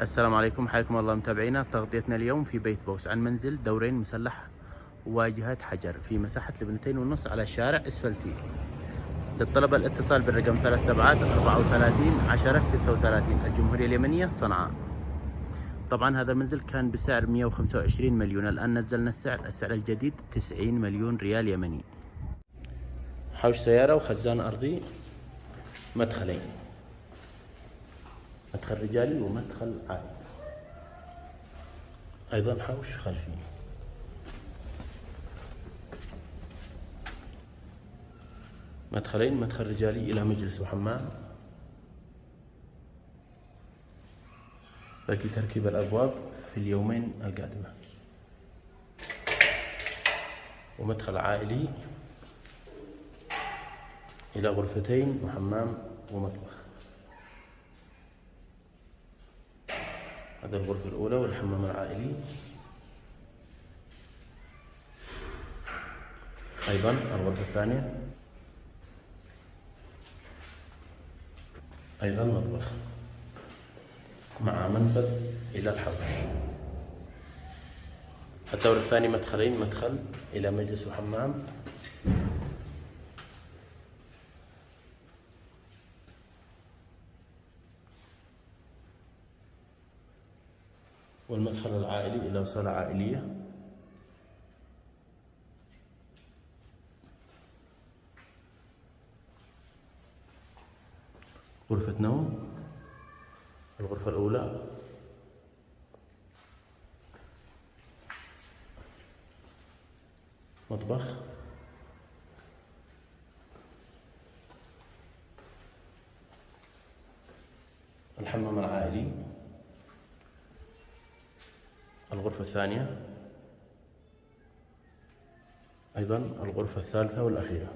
السلام عليكم، حياكم الله متابعينا. تغطيتنا اليوم في بيت بوس عن منزل دورين مسلح واجهة حجر في مساحة 2.5 على شارع اسفلتي. للطلبة الاتصال بالرقم 3734 10 36 الجمهورية اليمنية صنعاء. طبعا هذا المنزل كان بسعر 125 مليون، الآن نزلنا السعر الجديد 90 مليون ريال يمني. حوش سيارة وخزان أرضي، مدخلين، مدخل رجالي ومدخل عائلي، أيضا حوش خلفي. مدخلين، مدخل رجالي إلى مجلس وحمام، باقي تركيب الأبواب في اليومين القادمة، ومدخل عائلي إلى غرفتين وحمام ومطبخ. هذه الغرفة الأولى والحمام العائلي. أيضا الغرفة الثانية، أيضا مطبخ مع منفذ إلى الحوش. الدور الثاني مدخلين، مدخل إلى مجلس وحمام، والمدخل العائلي إلى صالة عائلية. غرفة نوم، الغرفة الأولى، مطبخ، الحمام العائلي، الغرفة الثانية، أيضا الغرفة الثالثة والأخيرة.